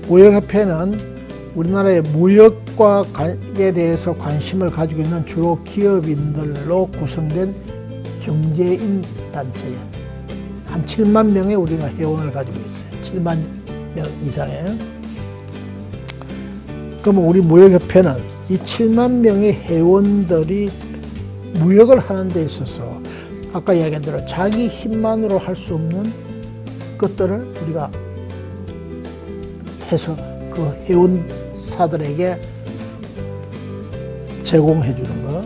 무역협회는 우리나라의 무역에 대해서 관심을 가지고 있는 주로 기업인들로 구성된 경제인 단체예요. 한 7만 명의 우리가 회원을 가지고 있어요. 7만 명 이상의. 그러면 우리 무역협회는 이 7만 명의 회원들이 무역을 하는 데 있어서 아까 이야기한 대로 자기 힘만으로 할 수 없는 것들을 우리가 해서 그 회원사들에게 제공해 주는 거,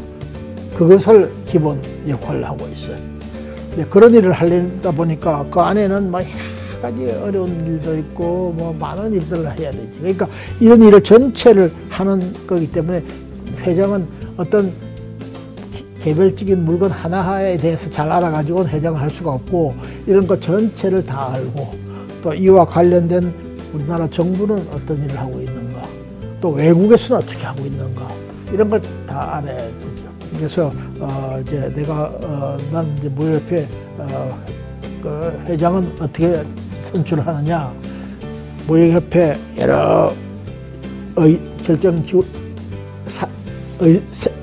그것을 기본 역할을 하고 있어요. 그런 일을 하려다 보니까 그 안에는 막 여러 가지 어려운 일도 있고 뭐 많은 일들을 해야 되지. 그러니까 이런 일을 전체를 하는 거기 때문에 회장은 어떤 개별적인 물건 하나하나에 대해서 잘 알아가지고 회장을 할 수가 없고, 이런 거 전체를 다 알고, 또 이와 관련된 우리나라 정부는 어떤 일을 하고 있는가, 또 외국에서는 어떻게 하고 있는가, 이런 걸 다 알아야 되죠. 그래서 이제 내가 나는 이제 무역협회 그 회장은 어떻게 선출을 하느냐, 무역협회 여러 결정 기구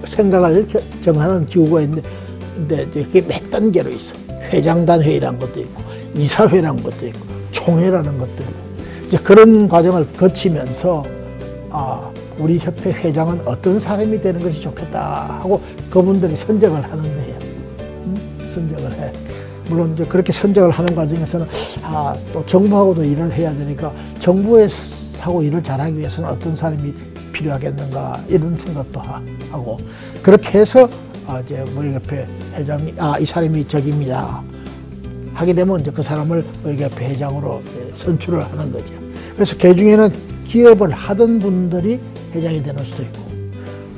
생각을 정하는 기구가 있는데 그게 몇 단계로 있어. 회장단 회의라는 것도 있고, 이사회라는 것도 있고, 총회라는 것도 있고. 이제 그런 과정을 거치면서 우리 협회 회장은 어떤 사람이 되는 것이 좋겠다 하고 그분들이 선정을 하는 거예요. 선정을 해. 물론 이제 그렇게 선정을 하는 과정에서는 또 정부하고도 일을 해야 되니까 정부하고 일을 잘하기 위해서는 어떤 사람이 필요하겠는가, 이런 생각도 하고, 그렇게 해서 이제 무역협회 회장이 이 사람이 적입니다 하게 되면 이제 그 사람을 무역협회 회장으로 선출을 하는 거죠. 그래서 그 중에는 기업을 하던 분들이 회장이 되는 수도 있고,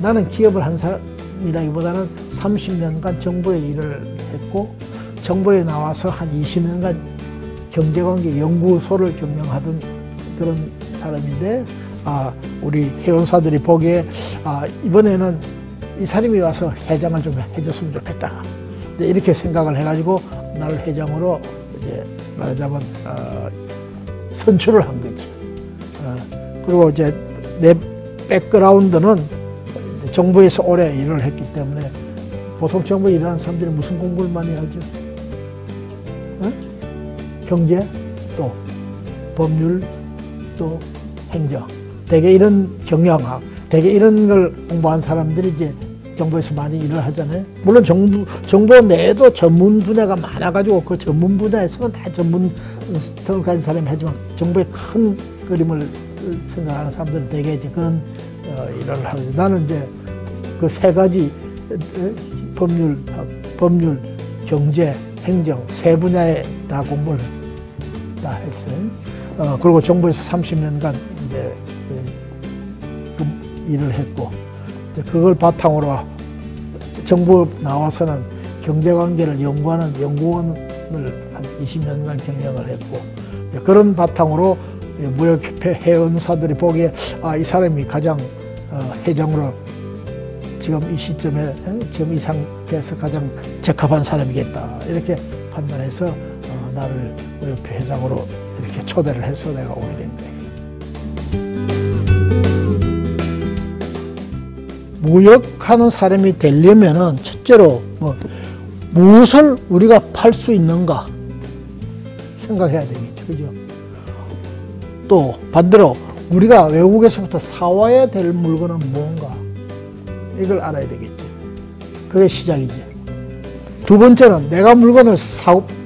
나는 기업을 한 사람이라기보다는 30년간 정부에 일을 했고, 정부에 나와서 한 20년간 경제관계 연구소를 경영하던 그런 사람인데, 우리 회원사들이 보기에 이번에는 이 사람이 와서 회장을 좀 해줬으면 좋겠다, 이렇게 생각을 해가지고 나를 회장으로 이제 말하자면 선출을 한 거지. 그리고 이제 내 백그라운드는 정부에서 오래 일을 했기 때문에, 보통 정부에 일하는 사람들이 무슨 공부를 많이 하죠? 경제, 또 법률, 또 행정, 되게 이런 경영학, 되게 이런 걸 공부한 사람들이 이제 정부에서 많이 일을 하잖아요. 물론 정부 내에도 전문 분야가 많아가지고 그 전문 분야에서는 다 전문성을 가진 사람이 하지만, 정부의 큰 그림을 생각하는 사람들은 되게 이제 그런 일을 하고, 나는 이제 그 세 가지 법률, 경제, 행정 세 분야에 다 공부를 다 했어요. 그리고 정부에서 30년간 이제 일을 했고, 그걸 바탕으로 정부 나와서는 경제관계를 연구하는 연구원을 한 20년간 경영을 했고, 그런 바탕으로 무역협회 회원사들이 보기에 이 사람이 가장 회장으로 지금 이 시점에 지금 이 상태에서 가장 적합한 사람이겠다, 이렇게 판단해서 나를 무역협회 회장으로 이렇게 초대를 해서 내가 오게 된 거예요. 무역하는 사람이 되려면은 첫째로 무엇을 우리가 팔 수 있는가 생각해야 되겠죠. 그죠? 또 반대로 우리가 외국에서부터 사와야 될 물건은 뭔가, 이걸 알아야 되겠죠. 그게 시작이죠. 두 번째는 내가 물건을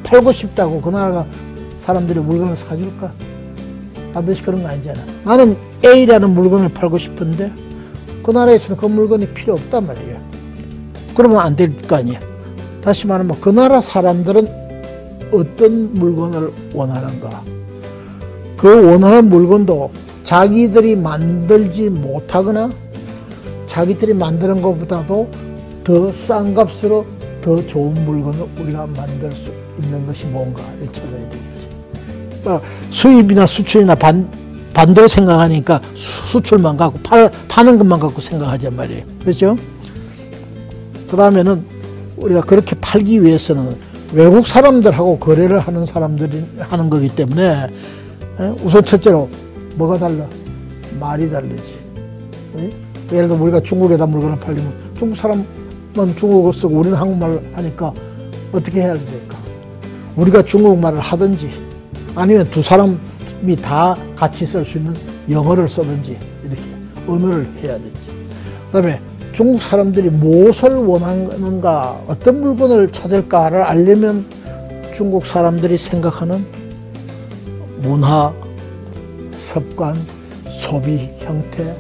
팔고 싶다고 그 나라 사람들이 물건을 사줄까? 반드시 그런 거 아니잖아. 나는 A라는 물건을 팔고 싶은데 그 나라에서는 그 물건이 필요 없단 말이에요. 그러면 안 될 거 아니야. 다시 말하면 그 나라 사람들은 어떤 물건을 원하는가, 그 원하는 물건도 자기들이 만들지 못하거나 자기들이 만드는 것보다도 더 싼 값으로 더 좋은 물건을 우리가 만들 수 있는 것이 뭔가를 찾아야 되겠지. 수입이나 수출이나 반대로 생각하니까 수출만 갖고 파는 것만 갖고 생각하잔 말이에요. 그렇죠? 그 다음에는 우리가 그렇게 팔기 위해서는 외국 사람들하고 거래를 하는 사람들이 하는 거기 때문에 우선 첫째로 뭐가 달라? 말이 다르지. 예를 들어 우리가 중국에다 물건을 팔리면 중국 사람은 중국어 쓰고 우리는 한국말을 하니까 어떻게 해야 될까? 우리가 중국말을 하든지 아니면 두 사람이 다 같이 쓸 수 있는 영어를 쓰든지 이렇게 언어를 해야 되지. 그 다음에 중국 사람들이 무엇을 원하는가, 어떤 물건을 찾을까를 알려면 중국 사람들이 생각하는 문화, 습관, 소비 형태,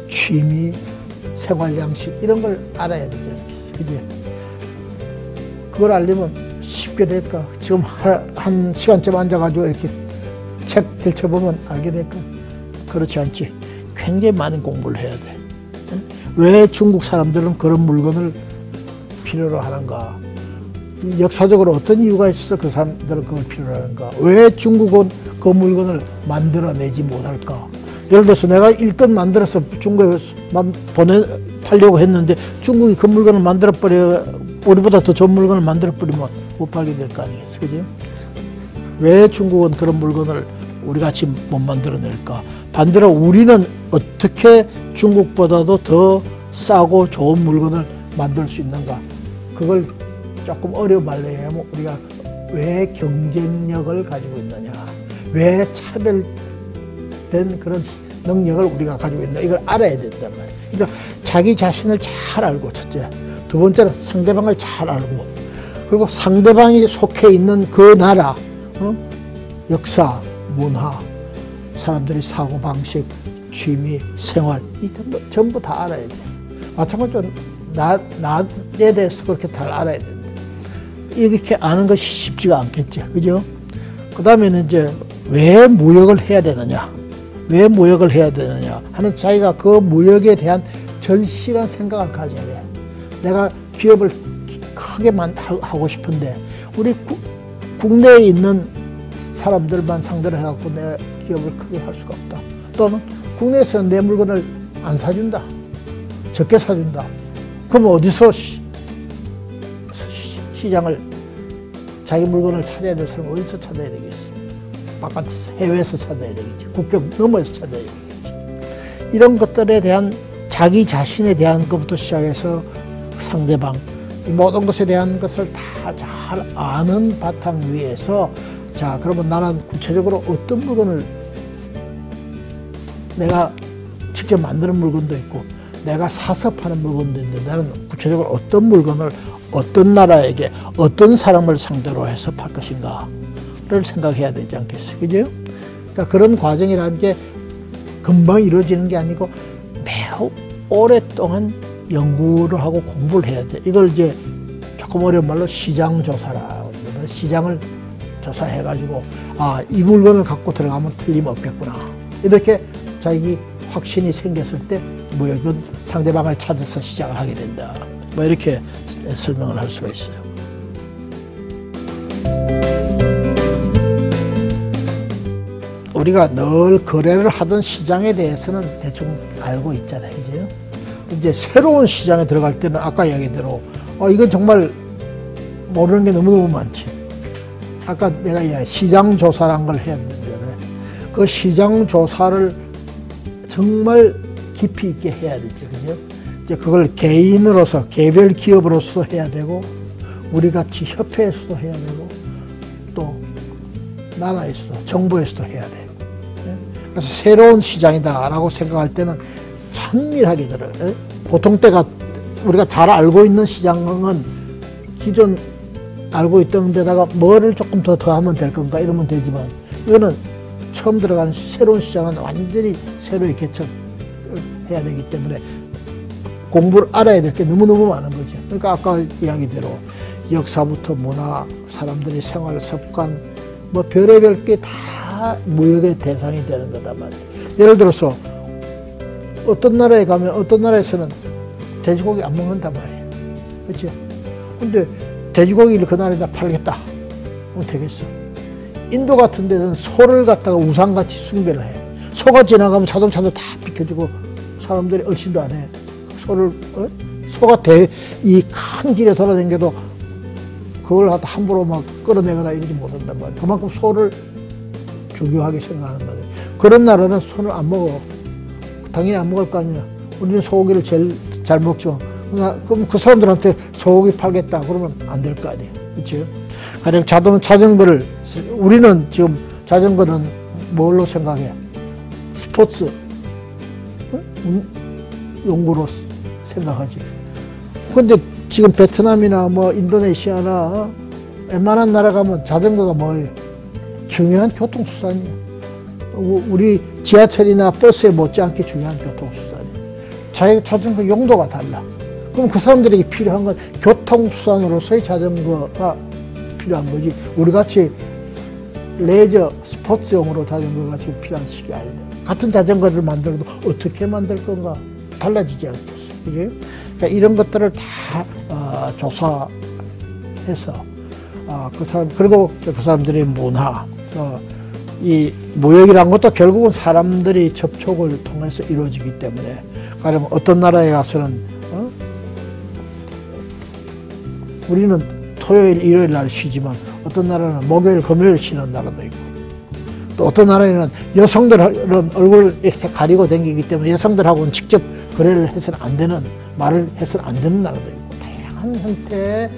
취미, 생활 양식 이런 걸 알아야 되지 않겠어, 그지? 그걸 알려면 쉽게 될까? 지금 한 시간쯤 앉아가지고 이렇게 책 들춰보면 알게 될까? 그렇지 않지. 굉장히 많은 공부를 해야 돼. 왜 중국 사람들은 그런 물건을 필요로 하는가? 역사적으로 어떤 이유가 있어서 그 사람들은 그걸 필요로 하는가? 왜 중국은 그 물건을 만들어내지 못할까? 예를 들어서 내가 1건 만들어서 중국에 팔려고 했는데 중국이 그 물건을 만들어버려, 우리보다 더 좋은 물건을 만들어버리면 못 팔게 될 거 아니겠어, 그지? 왜 중국은 그런 물건을 우리같이 못 만들어낼까? 반대로 우리는 어떻게 중국보다도 더 싸고 좋은 물건을 만들 수 있는가? 그걸 조금 어려운 말로 얘기하면 우리가 왜 경쟁력을 가지고 있느냐? 왜 차별된 그런 능력을 우리가 가지고 있나? 이걸 알아야 된단 말이에요. 그러니까 자기 자신을 잘 알고, 첫째. 두 번째는 상대방을 잘 알고, 그리고 상대방이 속해 있는 그 나라, 역사, 문화, 사람들이 사고방식, 취미, 생활, 이 전부 다 알아야 돼. 마찬가지로 나에 대해서 그렇게 잘 알아야 된다. 이렇게 아는 것이 쉽지가 않겠죠. 그죠? 그 다음에는 이제 왜 무역을 해야 되느냐? 왜 무역을 해야 되느냐? 하는 자기가 그 무역에 대한 절실한 생각을 가져야 돼. 내가 기업을 크게 하고 싶은데, 우리 국내에 있는 사람들만 상대로 해갖고 내 기업을 크게 할 수가 없다. 또는 국내에서는 내 물건을 안 사준다. 적게 사준다. 그럼 어디서 시장을, 자기 물건을 찾아야 될 사람은 어디서 찾아야 되겠어? 바깥에서, 해외에서 찾아야 되겠지. 국경 너머에서 찾아야 되겠지. 이런 것들에 대한 자기 자신에 대한 것부터 시작해서 상대방, 이 모든 것에 대한 것을 다 잘 아는 바탕 위에서, 자, 그러면 나는 구체적으로 어떤 물건을, 내가 직접 만드는 물건도 있고 내가 사서 파는 물건도 있는데 나는 구체적으로 어떤 물건을 어떤 나라에게 어떤 사람을 상대로 해서 팔 것인가를 생각해야 되지 않겠어요? 그죠? 그러니까 그런 과정이라는 게 금방 이루어지는 게 아니고 매우 오랫동안 연구를 하고 공부를 해야 돼. 이걸 이제 조금 어려운 말로 시장조사라고 합니다. 시장을 조사해가지고, 아, 이 물건을 갖고 들어가면 틀림없겠구나. 이렇게 자기 확신이 생겼을 때 무역은 상대방을 찾아서 시작을 하게 된다. 뭐 이렇게 설명을 할 수가 있어요. 우리가 늘 거래를 하던 시장에 대해서는 대충 알고 있잖아요. 그죠? 이제 새로운 시장에 들어갈 때는 아까 이야기대로 이건 정말 모르는 게 너무너무 많지. 아까 내가 시장 조사란 걸 해야 되는데 그 시장 조사를 정말 깊이 있게 해야 되죠. 그죠? 이제 그걸 개인으로서, 개별 기업으로서도 해야 되고, 우리 같이 협회에서도 해야 되고, 또 나라에서도, 정부에서도 해야 돼요. 그래서 새로운 시장이다라고 생각할 때는 천밀하게 들어요. 보통 때가 우리가 잘 알고 있는 시장은 기존 알고 있던 데다가 뭐를 조금 더 더하면 될 건가 이러면 되지만, 이거는 처음 들어가는 새로운 시장은 완전히 새로이 개척해야 되기 때문에 공부를 알아야 될 게 너무너무 많은 거죠. 그러니까 아까 이야기대로 역사부터 문화, 사람들의 생활 습관, 뭐 별의별 게 다 무역의 대상이 되는 거단 말이에요. 예를 들어서 어떤 나라에 가면 어떤 나라에서는 돼지고기 안 먹는단 말이에요. 그렇죠? 근데 돼지고기를 그날에다 팔겠다. 그럼 되겠어. 인도 같은 데는 소를 갖다가 우상같이 숭배를 해. 소가 지나가면 자동차도 다 비켜주고 사람들이 얼씬도 안 해. 소를, 소가 이 큰 길에 돌아다녀도 그걸 갖다 함부로 막 끌어내거나 이러지 못한단 말이야. 그만큼 소를 중요하게 생각하는 말이야. 그런 나라는 소를 안 먹어. 당연히 안 먹을 거 아니야. 우리는 소고기를 제일 잘 먹죠. 그럼 그 사람들한테 소고기 팔겠다 그러면 안 될 거 아니에요. 그렇죠? 가령 자전거를, 우리는 지금 자전거는 뭘로 생각해? 스포츠 용구로 생각하지. 근데 지금 베트남이나 뭐 인도네시아나 웬만한 나라 가면 자전거가 뭐예요? 중요한 교통수단이에요. 우리 지하철이나 버스에 못지않게 중요한 교통수단이에요. 자전거 용도가 달라. 그럼 그 사람들에게 필요한 건 교통수단으로서의 자전거가 필요한 거지. 우리같이 레저 스포츠용으로 자전거가 지금 필요한 시기 아니에요. 같은 자전거를 만들어도 어떻게 만들 건가 달라지지 않겠어. 그지? 그러니까 이런 것들을 다 조사해서 그 사람, 그리고 그 사람들의 문화, 이 무역이란 것도 결국은 사람들이 접촉을 통해서 이루어지기 때문에, 가령 어떤 나라에 가서는 우리는 토요일, 일요일 날 쉬지만 어떤 나라는 목요일, 금요일 쉬는 나라도 있고, 또 어떤 나라에는 여성들은 얼굴을 이렇게 가리고 다니기 때문에 여성들하고는 직접 거래를 해서는 안 되는, 말을 해서는 안 되는 나라도 있고, 다양한 형태의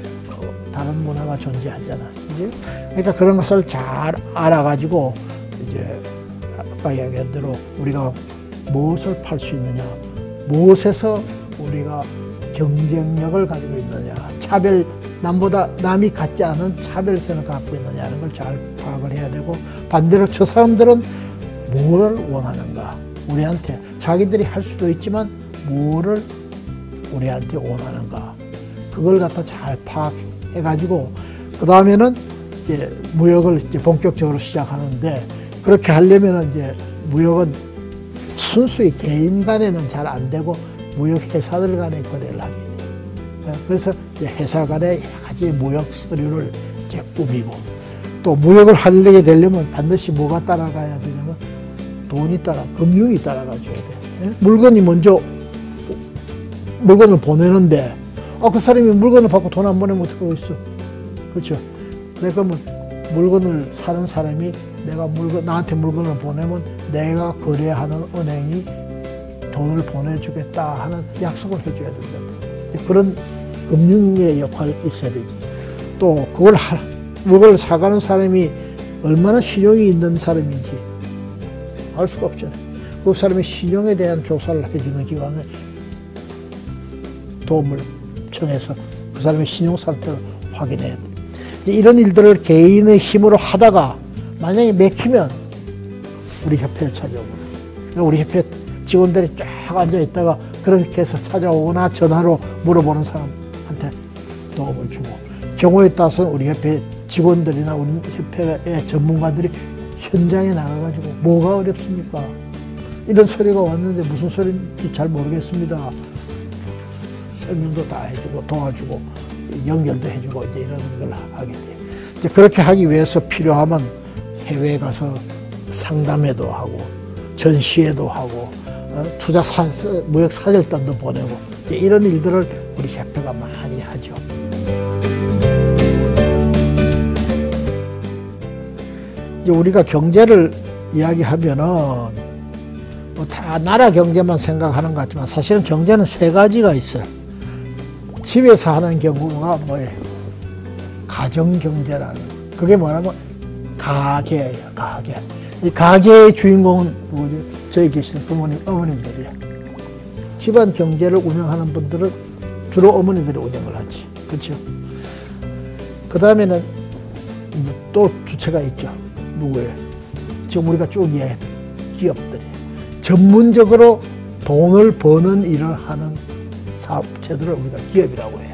다른 문화가 존재하잖아. 그지? 그러니까 그런 것을 잘 알아가지고, 이제 아까 이야기한 대로 우리가 무엇을 팔 수 있느냐, 무엇에서 우리가 경쟁력을 가지고 있느냐, 남보다 남이 갖지 않은 차별성을 갖고 있느냐는 걸 잘 파악을 해야 되고, 반대로 저 사람들은 뭘 원하는가, 우리한테 자기들이 할 수도 있지만 뭐를 우리한테 원하는가, 그걸 갖다 잘 파악해가지고 그 다음에는 이제 무역을 이제 본격적으로 시작하는데, 그렇게 하려면 이제 무역은 순수히 개인 간에는 잘 안 되고 무역 회사들 간의 거래를 하게 돼요. 그래서 이제 회사 간의 여러 가지 무역 서류를 이제 꾸미고, 또 무역을 하려게 되려면 반드시 뭐가 따라가야 되냐면 금융이 따라가 줘야 돼. 물건이 먼저 물건을 보내는데, 그 사람이 물건을 받고 돈 안 보내면 어떡하겠어. 그렇죠? 그러면 물건을 사는 사람이 나한테 물건을 보내면 내가 거래하는 은행이 돈을 보내주겠다 하는 약속을 해줘야 된다. 그런 금융의 역할이 있어야 되지. 또 그걸 물건을 사가는 사람이 얼마나 신용이 있는 사람인지 알 수가 없잖아요. 그 사람의 신용에 대한 조사를 해주는 기관에 도움을 청해서 그 사람의 신용 상태를 확인해야 돼요. 이런 일들을 개인의 힘으로 하다가 만약에 맥히면 우리 협회를 찾아오거든요. 우리 협회 직원들이 쫙 앉아 있다가 그렇게 해서 찾아오거나 전화로 물어보는 사람한테 도움을 주고, 경우에 따라서는 우리 협회 직원들이나 우리 협회의 전문가들이 현장에 나가가지고 뭐가 어렵습니까? 이런 소리가 왔는데 무슨 소리인지 잘 모르겠습니다. 설명도 다 해주고 도와주고 연결도 해주고 이제 이런 걸 하게 돼요. 이제 그렇게 하기 위해서 필요하면 해외에 가서 상담회도 하고 전시회도 하고 무역 사절단도 보내고 이제 이런 일들을 우리 협회가 많이 하죠. 이제 우리가 경제를 이야기하면은 뭐 다 나라 경제만 생각하는 것 같지만 사실은 경제는 세 가지가 있어요. 집에서 하는 경우가 뭐예요? 가정경제라는. 그게 뭐냐면 가게예요, 가게. 이 가게의 주인공은 누구죠? 저희 계시는 부모님, 어머님들이에요. 집안 경제를 운영하는 분들은 주로 어머니들이 운영을 하지. 그렇죠? 그 다음에는 또 주체가 있죠. 누구예요? 지금 우리가 쭉 이야기했던 기업들이에요. 전문적으로 돈을 버는 일을 하는 사업체들을 우리가 기업이라고 해요.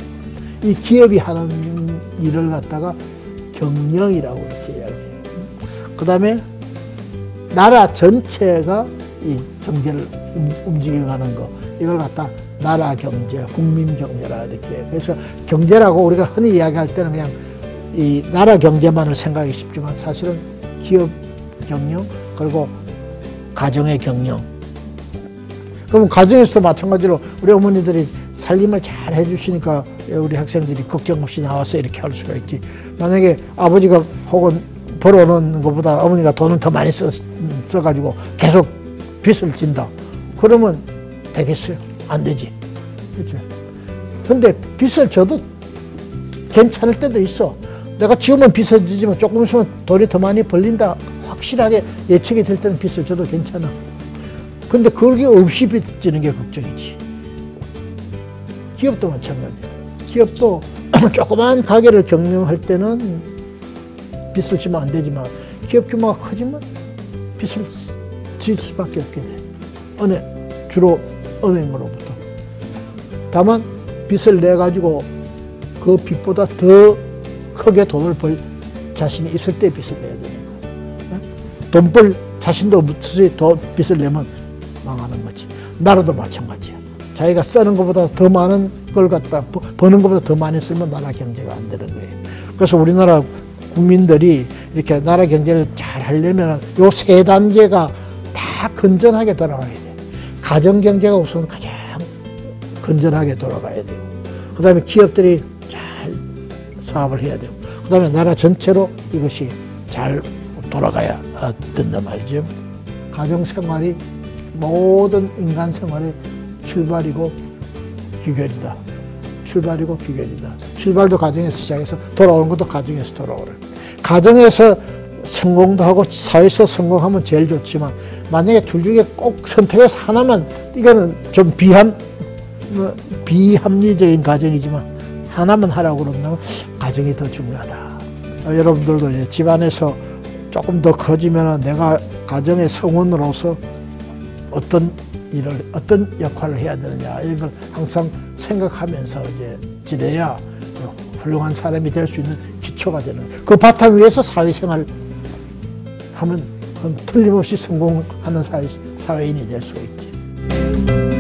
이 기업이 하는 일을 갖다가 경영이라고 이렇게 이야기해요. 그 다음에 나라 전체가 이 경제를 움직여가는 거, 이걸 갖다 나라 경제, 국민 경제라 이렇게. 그래서 경제라고 우리가 흔히 이야기할 때는 그냥 이 나라 경제만을 생각하기 쉽지만 사실은 기업 경영 그리고 가정의 경영. 그럼 가정에서도 마찬가지로 우리 어머니들이 살림을 잘 해주시니까 우리 학생들이 걱정 없이 나와서 이렇게 할 수가 있지. 만약에 아버지가 혹은 벌어오는 것보다 어머니가 돈을 더 많이 써가지고 계속 빚을 진다. 그러면 되겠어요? 안 되지. 그렇죠? 근데 빚을 져도 괜찮을 때도 있어. 내가 지금은 빚을 지지만 조금 있으면 돈이 더 많이 벌린다. 확실하게 예측이 될 때는 빚을 져도 괜찮아. 근데 그게 없이 빚지는 게 걱정이지. 기업도 마찬가지야. 기업도 조그만 가게를 경영할 때는 빚을 지면 안 되지만 기업 규모가 커지면 빚을 질 수밖에 없게 돼. 주로 은행으로부터. 다만 빚을 내가지고 그 빚보다 더 크게 돈을 벌 자신이 있을 때 빚을 내야 되는 거야. 돈 벌 자신도 없이 더 빚을 내면 망하는 거지. 나라도 마찬가지야. 자기가 쓰는 것보다 더 많은 걸 갖다 버는 것보다 더 많이 쓰면 나라 경제가 안 되는 거예요. 그래서 우리나라 국민들이 이렇게 나라 경제를 잘 하려면 요 세 단계가 다 건전하게 돌아가야 돼. 가정 경제가 우선 가장 건전하게 돌아가야 되고, 그 다음에 기업들이 잘 사업을 해야 되고, 그 다음에 나라 전체로 이것이 잘 돌아가야 된단 말이죠. 가정 생활이 모든 인간 생활의 출발이고 귀결이다. 출발이고 귀결이다. 출발도 가정에서 시작해서 돌아오는 것도 가정에서 돌아오래. 가정에서 성공도 하고 사회에서 성공하면 제일 좋지만 만약에 둘 중에 꼭 선택해서 하나만, 이거는 좀 비합리적인 가정이지만 하나만 하라고 그런다면 가정이 더 중요하다. 여러분들도 이제 집안에서 조금 더 커지면 내가 가정의 성원으로서 어떤 일을, 어떤 역할을 해야 되느냐, 이런 걸 항상 생각하면서 이제 지내야 훌륭한 사람이 될 수 있는 기초가 되는, 그 바탕 위에서 사회생활 하면 틀림없이 성공하는 사회인이 될 수 있지.